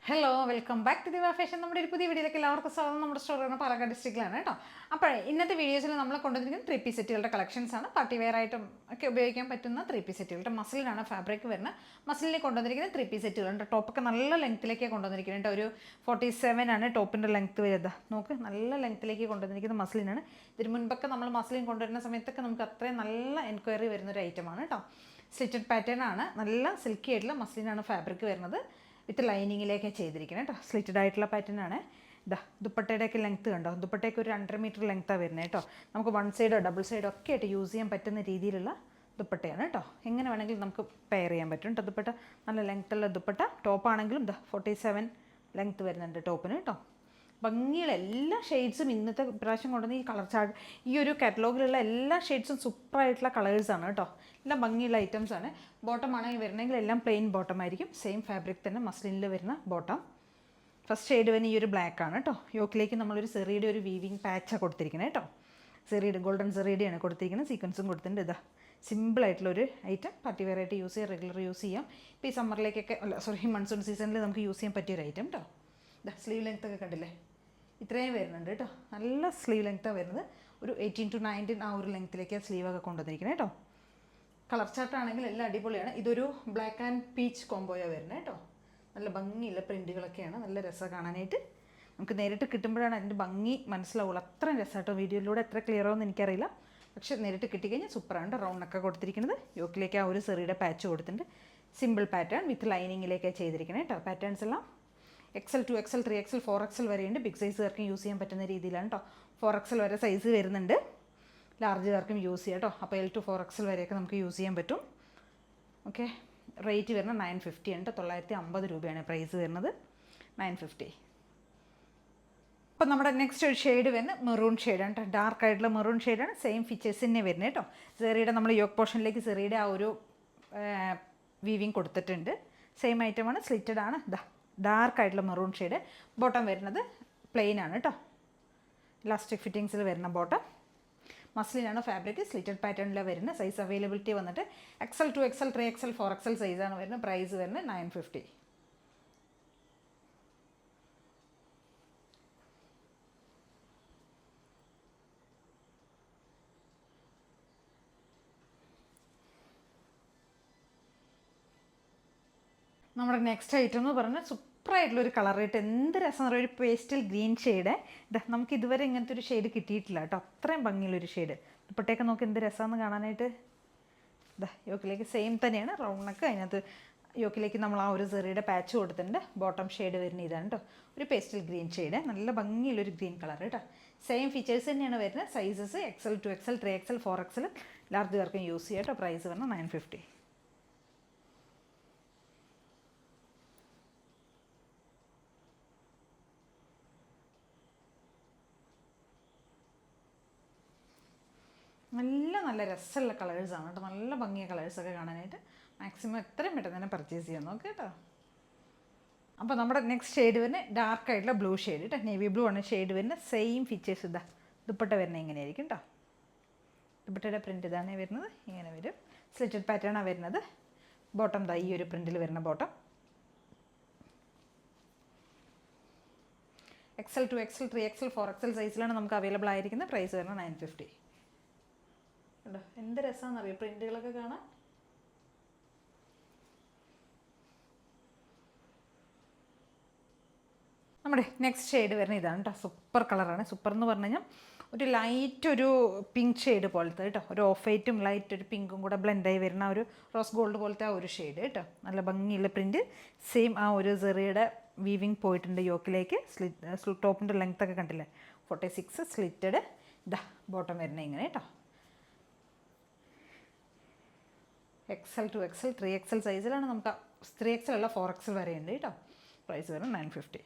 Hello, welcome back to ദിവ fashion. നമ്മുടെ ഒരു പുതിയ വീഡിയോയിലേക്ക് എല്ലാവർക്കും സ്വാഗതം. നമ്മുടെ സ്റ്റോർ ആണ് പാലക്കാട് ഡിസ്ട്രിക്റ്റിലാണ് കേട്ടോ. അപ്പോൾ ഇന്നത്തെ വീഡിയോസിൽ നമ്മൾ കൊണ്ടുവന്നിരിക്കുന്നത് 3 പീസ് സെറ്റുകളുടെ കളക്ഷൻസ് ആണ്. പാർട്ടി വെയർ ആയിട്ടും ഒക്കെ ഉപയോഗിക്കാൻ പറ്റുന്ന 3 പീസ് സെറ്റുകളുടെ മസിലിനാണ് ഫാബ്രിക് വരുന്നത്. മസിലിനെ കൊണ്ടുവന്നിരിക്കുന്നത് 3 പീസ് സെറ്റുകളുണ്ട്. ടോപ്പൊക്കെ നല്ല ലെങ്ത്തിലേക്ക് കൊണ്ടുവന്നിരിക്കുന്നുണ്ട്. ഒരു 47 ആണ് ടോപ്പിൻ്റെ ലെങ്ത്ത് വരുന്നത്. നോക്ക്, നല്ല ലെങ്ത്തിലേക്ക് കൊണ്ടുവന്നിരിക്കുന്ന മസിലിനാണ്. ഇതിന് മുൻപൊക്കെ നമ്മൾ മസിലിൻ കൊണ്ടുവരുന്ന സമയത്തൊക്കെ നമുക്ക് അത്രയും നല്ല എൻക്വയറി വരുന്നൊരു ഐറ്റമാണ് കേട്ടോ. സ്റ്റിച്ചഡ് പാറ്റേൺ ആണ്, നല്ല സിൽക്കി ആയിട്ടുള്ള മസിലിനാണ് ഫാബ്രിക് വരുന്നത്. വിത്ത് ലൈനിങ്ങിലേക്ക് ചെയ്തിരിക്കുന്നത് കേട്ടോ. സ്ലിറ്റഡ് ആയിട്ടുള്ള പാറ്റേൺ ആണ്. ഇതാ ദുപ്പട്ടയുടെയൊക്കെ ലെങ്ത്ത് കണ്ടോ, ദുപ്പട്ടയ്ക്ക് ഒരു 1.5 മീറ്റർ ലെങ്ത്താണ് വരുന്നത് കേട്ടോ. നമുക്ക് 1 സൈഡോ ഡബിൾ സൈഡോ ഒക്കെ ആയിട്ട് യൂസ് ചെയ്യാൻ പറ്റുന്ന രീതിയിലുള്ള ദുപ്പട്ടയാണ് കേട്ടോ. എങ്ങനെ വേണമെങ്കിലും നമുക്ക് പെയർ ചെയ്യാൻ പറ്റും കേട്ടോ. ദുപ്പട്ട നല്ല ലെങ്ത്തുള്ള ദുപ്പട്ട. ടോപ്പാണെങ്കിലും ഇതാ 47 ലെങ്ത്ത് വരുന്നുണ്ട് ടോപ്പിന് കേട്ടോ. ഭംഗിയുള്ള എല്ലാ ഷെയ്ഡ്സും ഇന്നത്തെ പ്രാവശ്യം കൊണ്ടുവന്ന് ഈ കളർ ചാർട്ട് ഈ ഒരു കാറ്റലോഗിലുള്ള എല്ലാ ഷെയ്ഡ്സും സൂപ്പറായിട്ടുള്ള കളേഴ്സാണ് കേട്ടോ. എല്ലാം ഭംഗിയുള്ള ഐറ്റംസാണ്. ബോട്ടം ആണെങ്കിൽ വരുന്നെങ്കിൽ എല്ലാം പ്ലെയിൻ ബോട്ടം ആയിരിക്കും. സെയിം ഫാബ്രിക് തന്നെ മസ്ലിനിൽ വരുന്ന ബോട്ടം. ഫസ്റ്റ് ഷെയ്ഡ് വരുന്ന ഈ ഒരു ബ്ലാക്ക് ആണ് കേട്ടോ. യോക്കിലേക്ക് നമ്മളൊരു സെറിയുടെ ഒരു വീവിങ് പാച്ചാണ് കൊടുത്തിരിക്കുന്നത് കേട്ടോ. സെറിയുടെ ഗോൾഡൻ സെറിയുടെയാണ് കൊടുത്തിരിക്കുന്നത്. സീക്വൻസും കൊടുത്തിട്ടുണ്ട്. ഇതാ സിമ്പിളായിട്ടുള്ളൊരു ഐറ്റം. പാർട്ടി വെയർ ആയിട്ട് യൂസ് ചെയ്യാം, റെഗുലർ യൂസ് ചെയ്യാം. ഇപ്പോൾ ഈ സമ്മറിലേക്കൊക്കെ മൺസൂൺ സീസണിൽ നമുക്ക് യൂസ് ചെയ്യാൻ പറ്റിയൊരു ഐറ്റം കേട്ടോ. ഇതാ സ്ലീവ് ലെങ്ത്ത് ഒക്കെ കണ്ടില്ലേ, ഇത്രയും വരുന്നുണ്ട് കേട്ടോ. നല്ല സ്ലീവ് ലെങ്ത്താണ് വരുന്നത്. ഒരു 18 to 19 ആ ഒരു ലെങ്ത്തിലേക്ക് സ്ലീവൊക്കെ കൊണ്ടുവന്നിരിക്കുന്നത് കേട്ടോ. കളർ ചാർട്ടാണെങ്കിൽ എല്ലാം അടിപൊളിയാണ്. ഇതൊരു ബ്ലാക്ക് ആൻഡ് പീച്ച് കോംബോയാണ് വരുന്നത് കേട്ടോ. നല്ല ഭംഗിയുള്ള പ്രിൻറ്റുകളൊക്കെയാണ്. നല്ല രസമാണ് കാണാനായിട്ട്. നമുക്ക് നേരിട്ട് കിട്ടുമ്പോഴാണ് അതിൻ്റെ ഭംഗി മനസ്സിലാവുള്ളൂ. അത്രയും രസമായിട്ടോ. വീഡിയോയിലൂടെ എത്ര ക്ലിയർ ആവുമെന്ന് എനിക്കറിയില്ല, പക്ഷേ നേരിട്ട് കിട്ടിക്കഴിഞ്ഞാൽ സൂപ്പറാണ്. റൗണ്ടൊക്കെ കൊടുത്തിരിക്കുന്നത്. യോക്കിലേക്ക് ആ ഒരു സെറിയുടെ പാച്ച് കൊടുത്തിട്ടുണ്ട്. സിമ്പിൾ പാറ്റേൺ വിത്ത് ലൈനിങ്ങിലേക്കാണ് ചെയ്തിരിക്കുന്നത് കേട്ടോ. പാറ്റേൺസ് എല്ലാം XL 2XL 3XL 4XL വരെയുണ്ട്. ബിഗ് സൈസുകാർക്കും യൂസ് ചെയ്യാൻ പറ്റുന്ന രീതിയിലാണ് കേട്ടോ. 4XL വരെ സൈസ് വരുന്നുണ്ട്. ലാർജുകാർക്കും യൂസ് ചെയ്യാം കേട്ടോ. അപ്പോൾ L to 4XL വരെയൊക്കെ നമുക്ക് യൂസ് ചെയ്യാൻ പറ്റും. ഓക്കെ, റേറ്റ് വരുന്നത് 950 ഉണ്ട്. 950 രൂപയാണ് പ്രൈസ് വരുന്നത്. 950. അപ്പോൾ നമ്മുടെ നെക്സ്റ്റ് ഒരു ഷെയ്ഡ് വരുന്നത് മെറൂൺ ഷെയ്ഡാണ് കേട്ടോ. ഡാർക്ക് ആയിട്ടുള്ള മെറൂൺ ഷെയ്ഡാണ്. സെയിം ഫീച്ചേഴ്സ് തന്നെ വരുന്നത് കേട്ടോ. സെറിയുടെ നമ്മൾ യോക്ക് പോർഷനിലേക്ക് സെറിയുടെ ആ ഒരു വീവിങ് കൊടുത്തിട്ടുണ്ട്. സെയിം ഐറ്റമാണ്. സ്ലിറ്റഡ് ആണ്. ഡാർക്ക് ആയിട്ടുള്ള മെറൂൺ ഷെയ്ഡ്. ബോട്ടം വരുന്നത് പ്ലെയിൻ ആണ് കേട്ടോ. ഇലാസ്റ്റിക് ഫിറ്റിങ്സിൽ വരുന്ന ബോട്ടം. മസ്ലിനാണ് ഫാബ്രിക്. സ്ലിറ്റഡ് പാറ്റേണിലാണ് വരുന്നത്. സൈസ് അവൈലബിലിറ്റി വന്നിട്ട് XL 2XL 3XL 4XL സൈസാണ് വരുന്നത്. പ്രൈസ് വരുന്നത് 950. നമ്മുടെ നെക്സ്റ്റ് ഐറ്റം എന്ന് പറഞ്ഞാൽ സൂപ്പറായിട്ടുള്ളൊരു കളർ റേറ്റ്. എന്ത് രസം ഒരു പേസ്റ്റൽ ഗ്രീൻ ഷെയ്ഡ്. നമുക്ക് ഇതുവരെ ഇങ്ങനത്തെ ഒരു ഷെയ്ഡ് കിട്ടിയിട്ടില്ല കേട്ടോ. അത്രയും ഭംഗിയുള്ളൊരു ഷെയ്ഡ്. ദുപ്പട്ടയൊക്കെ നോക്കി എന്ത് രസമാണെന്ന് കാണാനായിട്ട്. യോക്കിലേക്ക് സെയിം തന്നെയാണ്. റൗണ്ടൊക്കെ അതിനകത്ത് യോക്കിലേക്ക് നമ്മൾ ആ ഒരു സെറിയുടെ പാച്ച് കൊടുത്തിട്ടുണ്ട്. ബോട്ടം ഷെയ്ഡ് വരുന്ന ഇതാണ് കേട്ടോ. ഒരു പേസ്റ്റൽ ഗ്രീൻ ഷെയ്ഡ്. നല്ല ഭംഗിയുള്ളൊരു ഗ്രീൻ കളർ കേട്ടോ. സെയിം ഫീച്ചേഴ്സ് തന്നെയാണ് വരുന്നത്. Sizes XL 2XL 3XL 4XL ലാർജുകാർക്കും use ചെയ്യാം കേട്ടോ. പ്രൈസ് വരുന്നത് 950. നല്ല രസമുള്ള കളേഴ്സാണ് കേട്ടോ. നല്ല ഭംഗിയ കളേഴ്സൊക്കെ കാണാനായിട്ട്. മാക്സിമം എത്രയും പെട്ടെന്ന് തന്നെ പർച്ചേസ് ചെയ്യാൻ നോക്കുക കേട്ടോ. അപ്പോൾ നമ്മുടെ നെക്സ്റ്റ് ഷെയ്ഡ് വരുന്നത് ഡാർക്ക് ആയിട്ടുള്ള ബ്ലൂ ഷെയ്ഡ് കേട്ടോ. നേവി ബ്ലൂ ആണ് ഷെയ്ഡ് വരുന്നത്. സെയിം ഫീച്ചേഴ്സ് ഇതാ ദുപ്പട്ട വരുന്നത് ഇങ്ങനെയായിരിക്കും കേട്ടോ. ദുപ്പട്ടയുടെ പ്രിൻറ്റ് ഇതാണ് വരുന്നത്. ഇങ്ങനെ വരും. സ്ലിറ്റഡ് പാറ്റേണാണ് വരുന്നത്. ബോട്ടം ഈ ഒരു പ്രിൻറ്റിൽ വരുന്ന bottom. XL 2XL 3XL 4XL സൈസിലാണ് നമുക്ക് അവൈലബിൾ ആയിരിക്കുന്നത്. പ്രൈസ് വരുന്നത് 950. ഉണ്ടോ, എന്ത് രസമാണെന്നറിയോ പ്രിൻറ്റുകളൊക്കെ കാണാൻ. നമ്മുടെ നെക്സ്റ്റ് ഷെയ്ഡ് വരുന്നത് ഇതാണ് കേട്ടോ. സൂപ്പർ കളറാണ്. സൂപ്പർ എന്ന് പറഞ്ഞു കഴിഞ്ഞാൽ ഒരു ലൈറ്റ് ഒരു പിങ്ക് ഷെയ്ഡ് പോലത്തെ കേട്ടോ. ഒരു ഓഫ് വൈറ്റും ലൈറ്റ് ഒരു പിങ്കും കൂടെ ബ്ലെൻഡായി വരുന്ന ഒരു റോസ് ഗോൾഡ് പോലത്തെ ആ ഒരു ഷെയ്ഡ് കേട്ടോ. നല്ല ഭംഗിയുള്ള പ്രിൻറ്റ്. സെയിം ആ ഒരു സെറിയുടെ വീവിങ് പോയിട്ടുണ്ട് യോക്കിലേക്ക്. ടോപ്പിൻ്റെ ലെങ്ത് ഒക്കെ കണ്ടില്ലേ, 46. സ്ലിറ്റഡ്. ബോട്ടം വരുന്നത് ഇങ്ങനെ കേട്ടോ. XL 2XL 3XL സൈസിലാണ് നമുക്ക്. 3XL അല്ല 4XL വരെ ഉണ്ട് കേട്ടോ. പ്രൈസ് വരുന്നത് 950.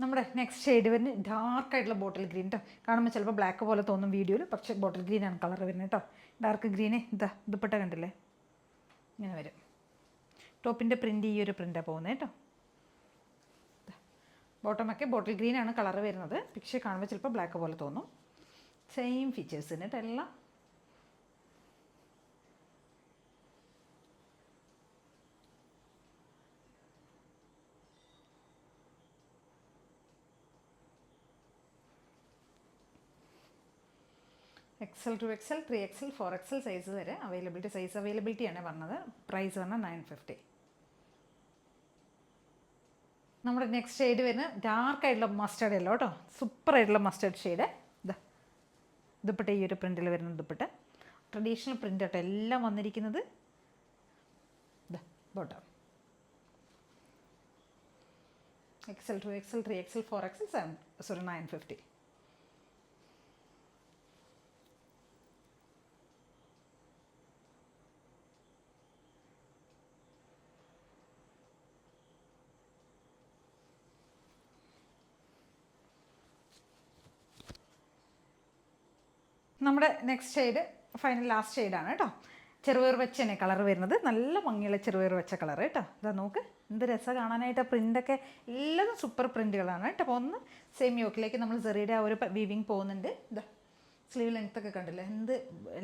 നമ്മുടെ നെക്സ്റ്റ് ഷെയ്ഡ് വരുന്നത് ഡാർക്ക് ആയിട്ടുള്ള ബോട്ടിൽ ഗ്രീൻ കേട്ടോ. കാണുമ്പോൾ ചിലപ്പോൾ ബ്ലാക്ക് പോലെ തോന്നും വീഡിയോയിൽ, പക്ഷേ ബോട്ടിൽ ഗ്രീനാണ് കളർ വരുന്നത് കേട്ടോ. ഡാർക്ക് ഗ്രീന് ദുപ്പട്ട കണ്ടില്ലേ, ഇങ്ങനെ വരും. ടോപ്പിൻ്റെ പ്രിൻ്റ് ഈ ഒരു പ്രിൻ്റാണ് പോകുന്നത് കേട്ടോ. ബോട്ടമൊക്കെ ബോട്ടിൽ ഗ്രീനാണ് കളർ വരുന്നത്. പിക്ചർ കാണുമ്പോൾ ചിലപ്പോൾ ബ്ലാക്ക് പോലെ തോന്നും. സെയിം ഫീച്ചേഴ്സ് തന്നെ കേട്ടോ എല്ലാം. XL 2XL 3XL 4XL size വരെ സൈസ് അവൈലബിലിറ്റിയാണ് പറഞ്ഞത്. പ്രൈസ് പറഞ്ഞാൽ 950. നമ്മുടെ നെക്സ്റ്റ് ഷെയ്ഡ് വരുന്നത് ഡാർക്കായിട്ടുള്ള മസ്റ്റേർഡ് യെല്ലോ കേട്ടോ. സൂപ്പറായിട്ടുള്ള മസ്റ്റേർഡ് ഷെയ്ഡ്. ദുപ്പട്ട ഈ ഒരു പ്രിൻറ്റിൽ വരുന്ന ദുപ്പട്ട ട്രഡീഷണൽ പ്രിൻ്റ് കേട്ടോ എല്ലാം വന്നിരിക്കുന്നത്. Bottom XL 2XL 3XL 4XL 950. നമ്മുടെ നെക്സ്റ്റ് ഷെയ്ഡ് ഫൈനൽ ലാസ്റ്റ് ഷെയ്ഡാണ് കേട്ടോ. ചെറുപയർ വെച്ച തന്നെ കളർ വരുന്നത്. നല്ല ഭംഗിയുള്ള ചെറുപയർ വെച്ച കളർ കേട്ടോ. ഇതാ നോക്ക് എന്ത് രസം കാണാനായിട്ട്. പ്രിൻ്റൊക്കെ എല്ലാതും സൂപ്പർ പ്രിൻറ്റുകളാണ് കേട്ടോ. അപ്പോൾ ഒന്ന് സെയിം യോക്കിലേക്ക് നമ്മൾ സെറിയുടെ ആ ഒരു വീവിങ് പോകുന്നുണ്ട്. ഇതാ സ്ലീവ് ലെങ്ത്തൊക്കെ കണ്ടില്ലേ, എന്ത്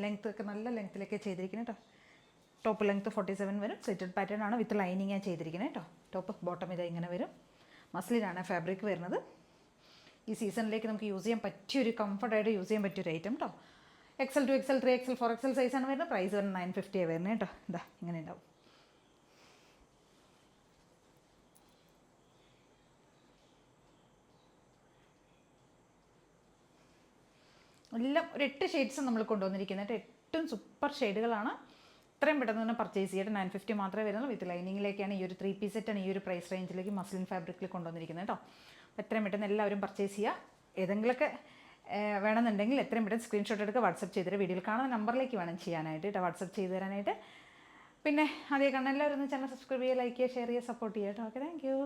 ലെങ്ത്തൊക്കെ നല്ല ലെങ്ത്തിലൊക്കെ ചെയ്തിരിക്കുന്നത് കേട്ടോ. ടോപ്പ് ലെങ്ത്ത് 47 വരും. സ്ലിറ്റഡ് പാറ്റേൺ ആണ് വിത്ത് ലൈനിങ്ങാണ് ചെയ്തിരിക്കുന്നത് കേട്ടോ. ടോപ്പ് ബോട്ടം ഇതാ ഇങ്ങനെ വരും. മസ്ലിനാണ് ഫാബ്രിക് വരുന്നത്. ഈ സീസണിലേക്ക് നമുക്ക് യൂസ് ചെയ്യാൻ പറ്റിയൊരു കംഫർട്ടായിട്ട് യൂസ് ചെയ്യാൻ പറ്റിയൊരു ഐറ്റം കേട്ടോ. XL 2XL 3XL 4XL സൈസാണ് വരുന്നത്. പ്രൈസ് വരുന്നത് 950 വരുന്നത് കേട്ടോ. ഇതാ ഇങ്ങനെ ഉണ്ടാവും. എല്ലാം ഒരു 8 ഷെയ്ഡ്സ് നമ്മൾ കൊണ്ടുവന്നിരിക്കുന്നത്. 8 സൂപ്പർ ഷെയ്ഡുകളാണ്. ഇത്രയും പെട്ടെന്ന് തന്നെ പർച്ചേസ് ചെയ്തിട്ട് 950 മാത്രമേ വരുന്നുള്ളൂ. വിത്ത് ലൈനിങ്ങിലേക്കാണ് ഈ ഒരു 3 പീസ് സെറ്റാണ് ഈ ഒരു പ്രൈസ് റേഞ്ചിലേക്ക് മസ്ലിൻ ഫാബ്രിക്കിൽ കൊണ്ടുവന്നിരിക്കുന്നത് കേട്ടോ. അപ്പോൾ എത്രയും പെട്ടെന്ന് എല്ലാവരും പർച്ചേസ് ചെയ്യുക. ഏതെങ്കിലുമൊക്കെ വേണമെന്നുണ്ടെങ്കിൽ എത്രയും പെട്ടെന്ന് സ്ക്രീൻഷോട്ട് എടുക്കുക. വാട്സപ്പ് ചെയ്തിട്ട് വീഡിയോയിൽ കാണുന്ന നമ്പറിലേക്ക് വേണം ചെയ്യാനായിട്ട് കേട്ടോ. വാട്സപ്പ് ചെയ്ത് തരാനായിട്ട്. പിന്നെ അതേ കാണാൻ എല്ലാവരും ഒന്ന് ചാനൽ സബ്സ്ക്രൈബ് ചെയ്യുക, ലൈക്ക് ചെയ്യുക, ഷെയർ ചെയ്യുക, സപ്പോർട്ട് ചെയ്യുക കേട്ടോ. Okay, thank you.